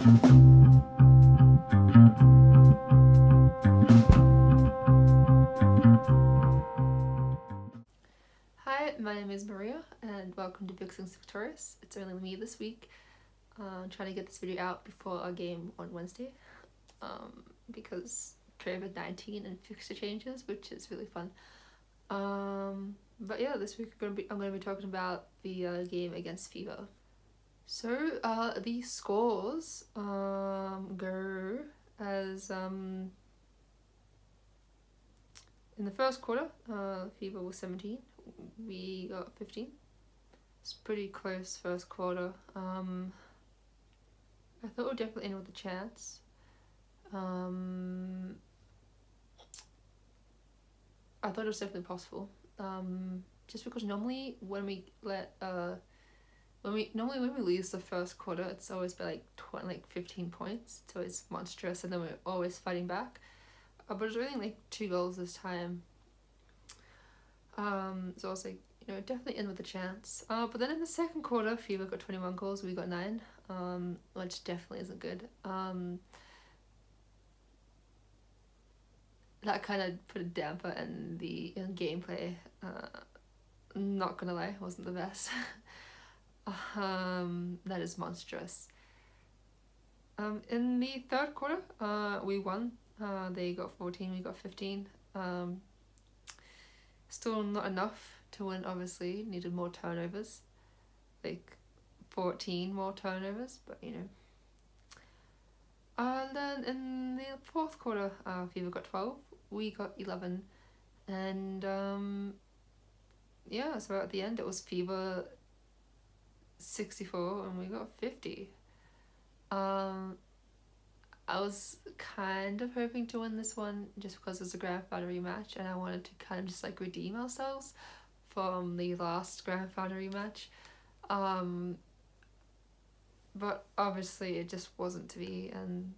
Hi, my name is Maria and welcome to Vixens Victorious. It's only me this week. I'm trying to get this video out before our game on Wednesday because COVID-19 and fixture changes, which is really fun. But yeah, this week I'm going to be talking about the game against Fever. So the scores go as in the first quarter, Fever was 17, we got 15. It's pretty close first quarter. I thought we'd definitely end with a chance. I thought it was definitely possible. Just because normally when we lose the first quarter, it's always by like 15 points, so it's monstrous, and then we're always fighting back. But it's only like 2 goals this time. So I was like, you know, definitely in with a chance. But then in the second quarter, Fever got 21 goals, we got 9, which definitely isn't good. That kind of put a damper in the gameplay. Not gonna lie, wasn't the best. That is monstrous. In the third quarter, we won. They got 14, we got 15. Still not enough to win, obviously. Needed more turnovers. Like 14 more turnovers, but you know. And then in the fourth quarter, Fever got 12, we got 11. And yeah, so at the end it was Fever 64 and we got 50. I was kind of hoping to win this one just because it's a grand final rematch, and I wanted to kind of just like redeem ourselves from the last grand final rematch. But obviously it just wasn't to be, and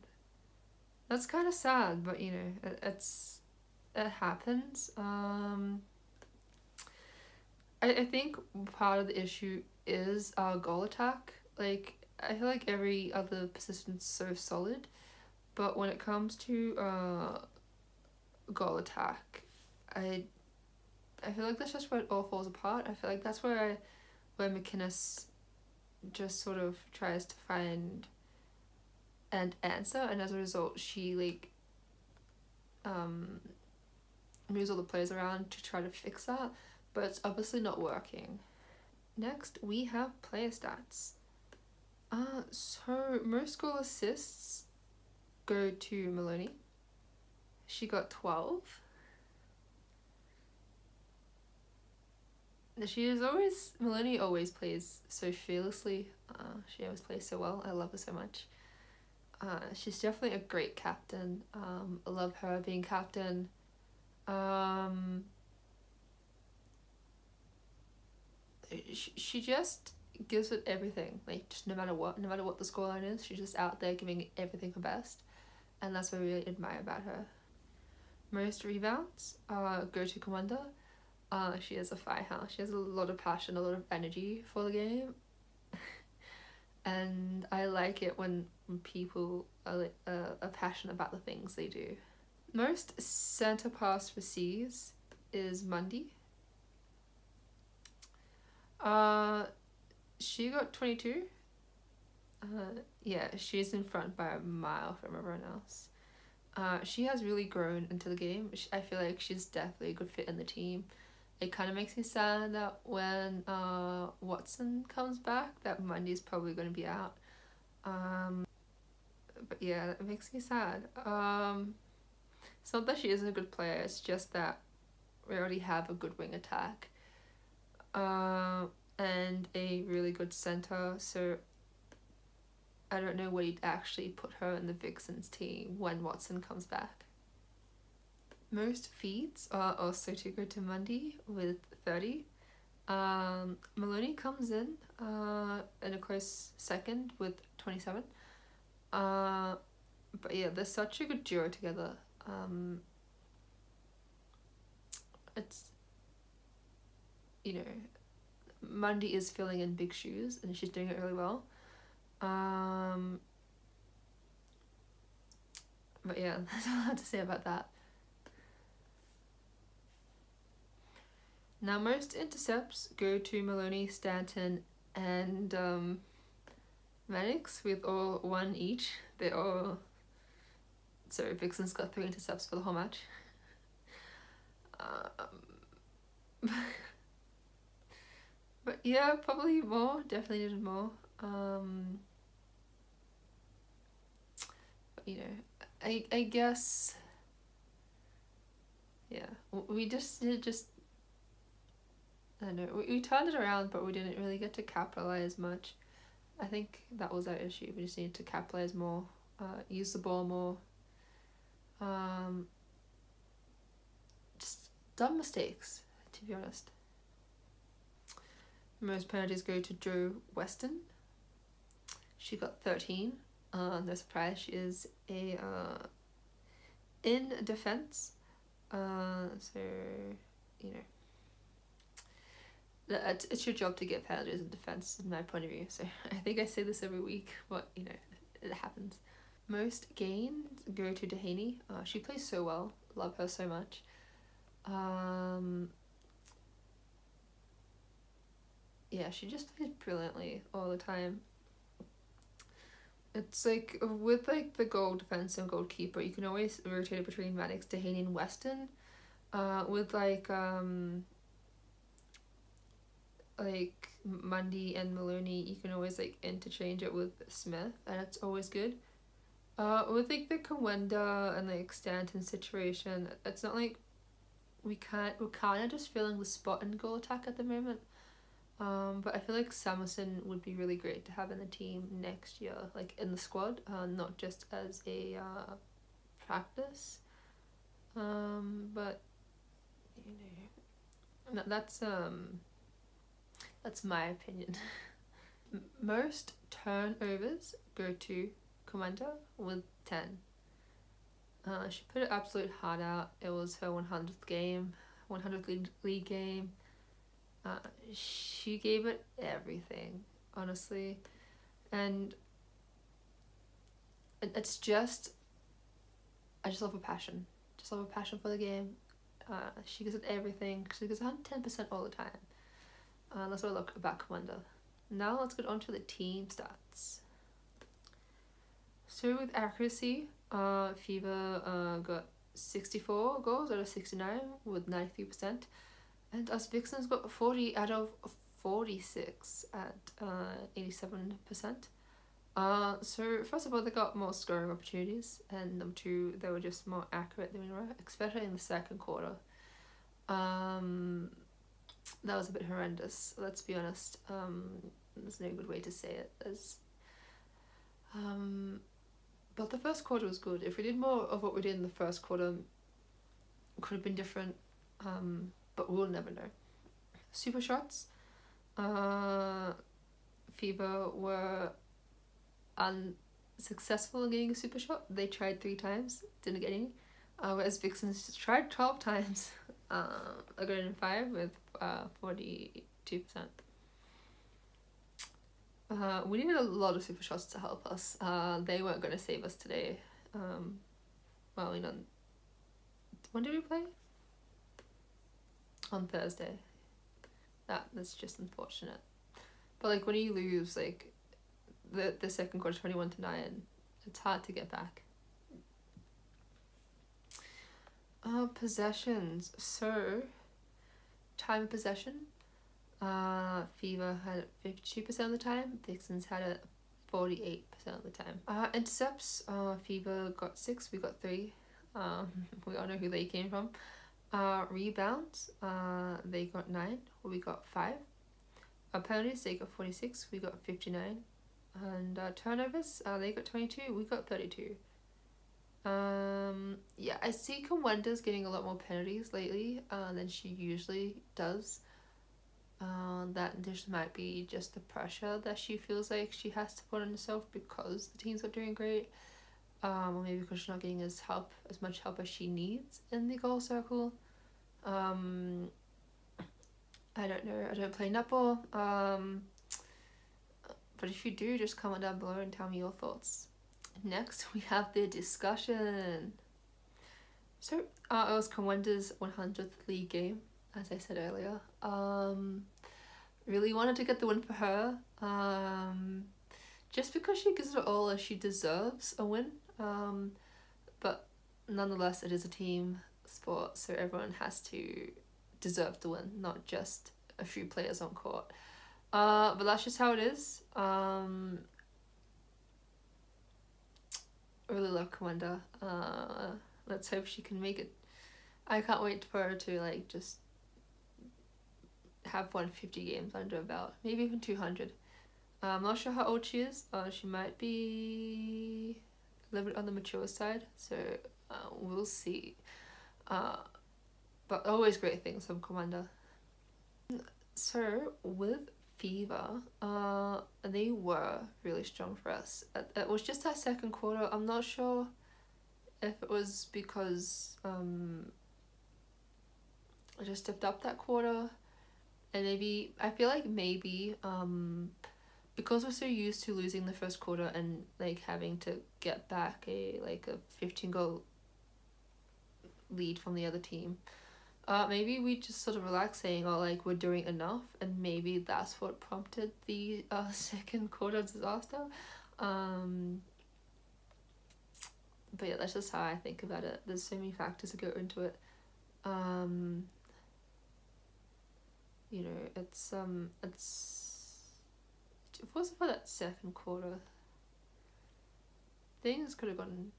that's kind of sad, but you know, it happens. I think part of the issue is our goal attack. Like, I feel like every other position's so solid, but when it comes to goal attack, I feel like that's just where it all falls apart. I feel like that's where McInnes just sort of tries to find an answer, and as a result she like moves all the players around to try to fix that, but it's obviously not working. Next we have player stats. So most goal assists go to Maloney. She got 12. Maloney always plays so fearlessly. She always plays so well. I love her so much. She's definitely a great captain. I love her being captain. She just gives it everything. Like, just no matter what the scoreline is, she's just out there giving everything her best, and that's what I really admire about her. Most rebounds go to Commander. She is a firehouse. She has a lot of passion, a lot of energy for the game. And I like it when people are passionate about the things they do. Most center pass receives is Mundy. She got 22. Yeah, she's in front by a mile from everyone else. She has really grown into the game. I feel like she's definitely a good fit in the team. It kind of makes me sad that when Watson comes back, that Mundy's probably going to be out. But yeah, it makes me sad. It's not that she isn't a good player, it's just that we already have a good wing attack. And a really good center, so I don't know where you'd actually put her in the Vixens team when Watson comes back. Most feeds are also to go to Mundy with 30. Maloney comes in a close second with 27. But yeah, they're such a good duo together. It's, you know, Mundy is filling in big shoes and she's doing it really well. But yeah, that's all I have to say about that. Now most intercepts go to Maloney, Stanton, and Maddox with all 1 each. They all... So Vixen's got 3 intercepts for the whole match. But yeah, probably more. Definitely needed more. But you know, I guess... Yeah, we just I don't know, we turned it around, but we didn't really get to capitalize much. I think that was our issue. We just needed to capitalize more, use the ball more. Just dumb mistakes, to be honest. Most penalties go to Jo Weston. She got 13. No surprise, she is a in defense. So you know, it's your job to get penalties in defense, in my point of view. So I think I say this every week, but you know, it happens. Most gains go to Dehaney. She plays so well. Love her so much. Yeah, she just plays brilliantly all the time. It's like with like the goal defense and goalkeeper, you can always rotate it between Maddox, Dehaney, and Weston. With like Mundy and Maloney, you can always like interchange it with Smith, and it's always good. With like the Kawenda and like Stanton situation, it's not like we're kind of just filling the spot in goal attack at the moment. But I feel like Samuelson would be really great to have in the team next year, like in the squad, not just as a practice. But you know, that's my opinion. Most turnovers go to Commander with 10. She put an absolute heart out. It was her 100th game, 100th league game. She gave it everything, honestly, and it's just, I just love her passion. Just love her passion for the game. She gives it everything. She gives 110% all the time. That's what I love about Commander. Now let's get on to the team stats. So with accuracy, Fever got 64 goals out of 69 with 93%. And us Vixens got 40 out of 46 at 87%. So first of all, they got more scoring opportunities, and number 2, they were just more accurate than we were, especially in the second quarter. That was a bit horrendous, let's be honest. There's no good way to say it. But the first quarter was good. If we did more of what we did in the first quarter, it could have been different. But we'll never know. Super shots. Fever were unsuccessful in getting a super shot. They tried 3 times, didn't get any. Whereas Vixens tried 12 times. I got it in 5 with 42%. We needed a lot of super shots to help us. They weren't going to save us today. Well, you know, when did we play? On Thursday. That's just unfortunate. But like when you lose like the second quarter 21-9, it's hard to get back. Possessions. So time of possession. Fever had it 52% of the time. Vixens had it 48% of the time. Intercepts. Fever got 6. We got 3. We all know who they came from. Rebounds, they got 9, we got 5. Penalties, they got 46, we got 59. And turnovers, they got 22, we got 32. Yeah, I see Kawenda's getting a lot more penalties lately than she usually does. That just might be just the pressure that she feels like she has to put on herself because the team's not doing great. Or maybe because she's not getting as much help as she needs in the goal circle. I don't know. I don't play netball. But if you do, just comment down below and tell me your thoughts. Next, we have the discussion. So, it was Kawenda's 100th league game, as I said earlier. Really wanted to get the win for her. Just because she gives it all as she deserves a win. But nonetheless, it is a team sport, so everyone has to deserve the win, not just a few players on court. But that's just how it is. I really love Kawenda. Let's hope she can make it. I can't wait for her to like just have 150 games under her belt, maybe even 200. I'm not sure how old she is. She might be a little bit on the mature side, so we'll see. But always great things from Kawenda. So with Fever, they were really strong for us. It was just our second quarter. I'm not sure if it was because I just stepped up that quarter, and maybe I feel like maybe because we're so used to losing the first quarter and like having to get back a 15-goal lead from the other team. Maybe we just sort of relax, saying, oh, like, we're doing enough, and maybe that's what prompted the second quarter disaster. But yeah, that's just how I think about it. There's so many factors that go into it. You know, it's if it wasn't for that second quarter, things could have gone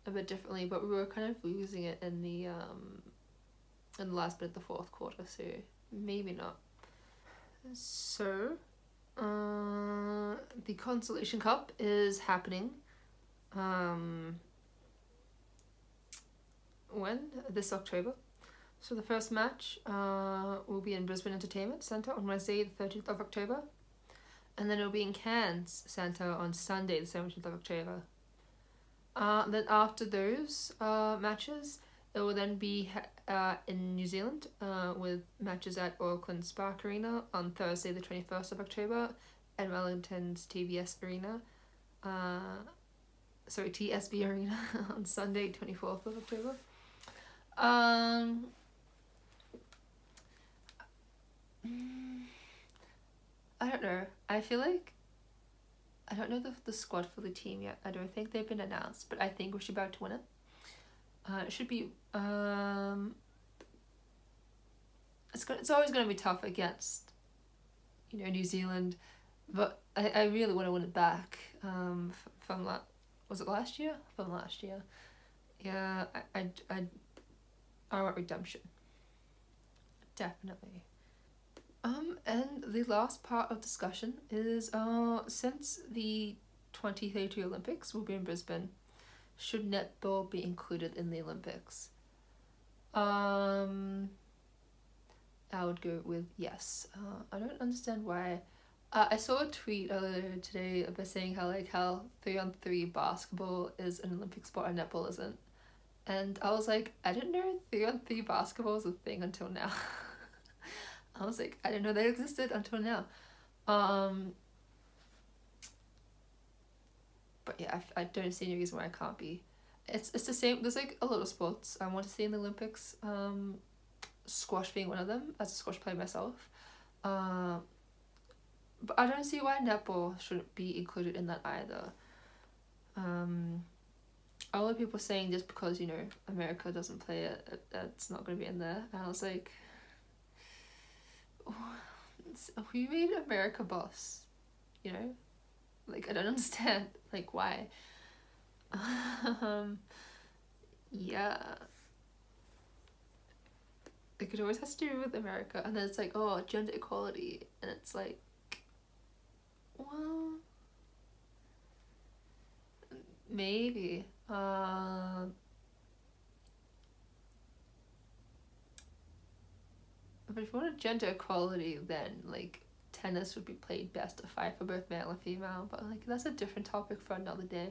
a bit differently, but we were kind of losing it in the last bit of the fourth quarter, so maybe not. So, the Consolation Cup is happening. When? This October. So the first match will be in Brisbane Entertainment Centre on Wednesday the 13th of October. And then it'll be in Cairns Centre on Sunday the 17th of October. Then after those matches, it will then be in New Zealand with matches at Auckland Spark Arena on Thursday the 21st of October and Wellington's TBS Arena. TSB Arena on Sunday 24th of October. I don't know. I feel like I don't know the squad for the team yet. I don't think they've been announced, but I think we're about to win it. It should be it's always going to be tough against New Zealand, but I really want to win it back from was it last year? From last year. Yeah, I want redemption. Definitely. And the last part of discussion is since the 2032 Olympics will be in Brisbane, should netball be included in the Olympics? I would go with yes. I don't understand why. I saw a tweet earlier today about saying how 3-on-3 basketball is an Olympic sport and netball isn't. And I was like, I didn't know 3-on-3 basketball was a thing until now. I was like, I didn't know that existed until now. But yeah, I don't see any reason why I can't be. It's the same. There's a lot of sports I want to see in the Olympics. Squash being one of them, as a squash player myself. But I don't see why netball shouldn't be included in that either. A lot of people saying just because America doesn't play it, it's not going to be in there. And I was like, we made America boss, I don't understand why. Yeah, it always has to do with America, and then it's gender equality, and it's well, maybe but if you wanted gender equality, then tennis would be played best of 5 for both male and female, but that's a different topic for another day.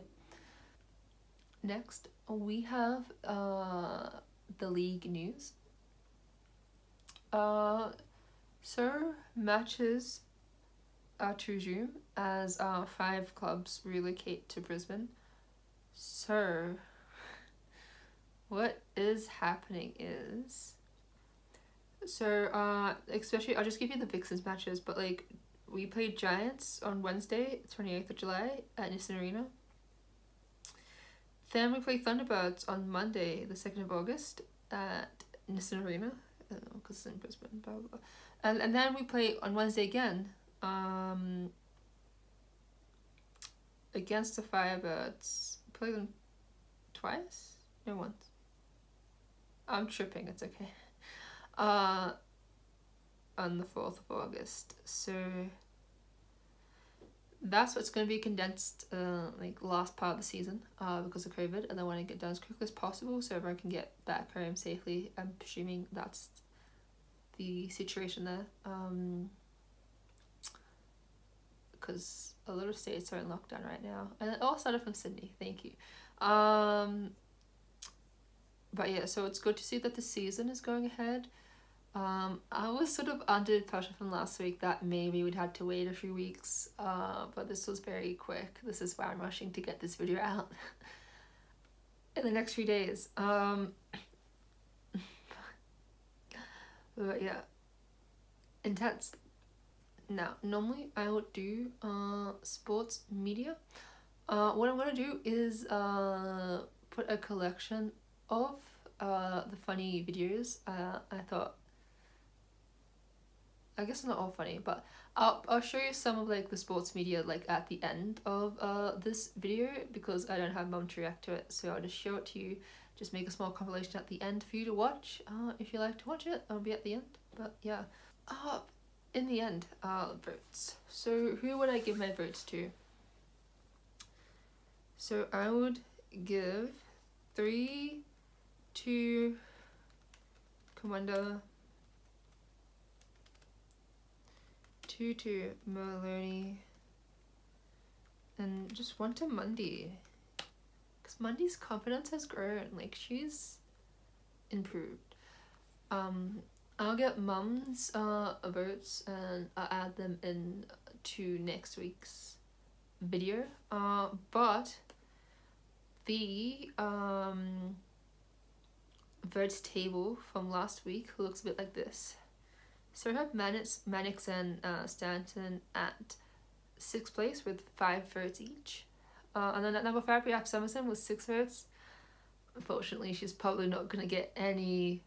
Next, we have the league news. So matches are to resume as 5 clubs relocate to Brisbane. So, what is happening is, so especially I'll just give you the Vixens matches, but like we played Giants on Wednesday, 28th of July at Nissan Arena. Then we played Thunderbirds on Monday, the 2nd of August at Nissan Arena, because it's in Brisbane, blah, blah, blah. And then we play on Wednesday again, against the Firebirds. We played them twice? No, once. I'm tripping, it's okay. On the 4th of August. So that's what's going to be condensed, like last part of the season, because of COVID, and I want to get done as quickly as possible so everyone can get back home safely. I'm presuming that's the situation there, because a lot of states are in lockdown right now, and it all started from Sydney. Thank you. But yeah, so it's good to see that the season is going ahead. I was sort of under pressure from last week that maybe we'd had to wait a few weeks, but this was very quick. This is why I'm rushing to get this video out in the next few days. But yeah, intense. Now, normally I would do sports media. What I'm gonna do is put a collection of the funny videos. I thought, I guess not all funny, but I'll show you some of like the sports media like at the end of this video, because I don't have mum to react to it, so I'll just show it to you. Just make a small compilation at the end for you to watch. If you like to watch it, I'll be at the end. But yeah, in the end, votes. So who would I give my votes to? So I would give 3 to Commander, 2 to Maloney, and just 1 to Mundy. Because Mundy's confidence has grown, like she's improved. I'll get Mum's votes and I'll add them in to next week's video. But the votes table from last week looks a bit like this. So I have Mannix and Stanton at 6th place with 5 votes each. And then at number 5 we have Summerson with 6 votes. Unfortunately, she's probably not going to get any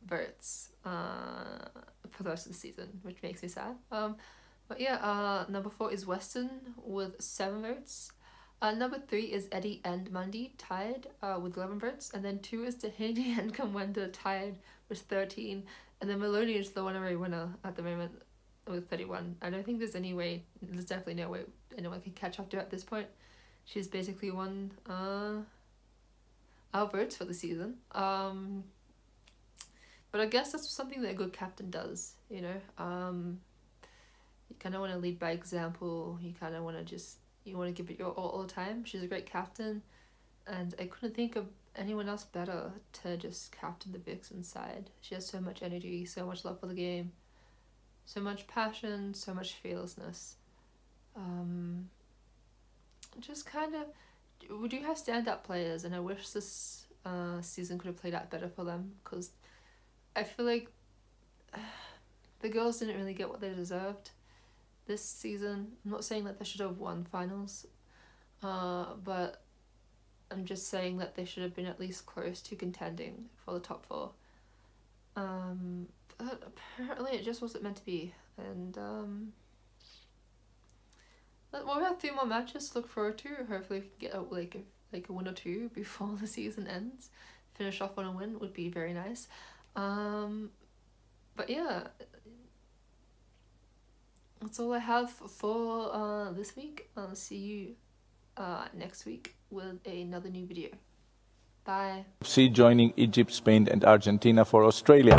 votes for the rest of the season, which makes me sad. But yeah, number 4 is Weston with 7 votes. Number 3 is Eddie and Mundy tied with 11 votes. And then 2 is Dehaney and Kamwenda tied with 13. And then Maloney is the honorary winner at the moment with 31. I don't think there's definitely no way anyone can catch up to her at this point. She's basically won our votes for the season. But I guess that's something that a good captain does, you know. You kind of want to lead by example. You kind of want to you want to give it your all the time. She's a great captain, and I couldn't think of anyone else better to just captain the Vixen side. She has so much energy, so much love for the game, so much passion, so much fearlessness. Just kind of, we do have stand-up players, and I wish this season could have played out better for them, because I feel like the girls didn't really get what they deserved this season. I'm not saying that they should have won finals, but I'm just saying that they should have been at least close to contending for the top 4. But apparently it just wasn't meant to be, and we'll have 3 more matches to look forward to. Hopefully we can get out like a win or 2 before the season ends. Finish off on a win would be very nice. But yeah, that's all I have for this week. I'll see you next week with another new video. Bye. FC joining Egypt, Spain and Argentina for Australia.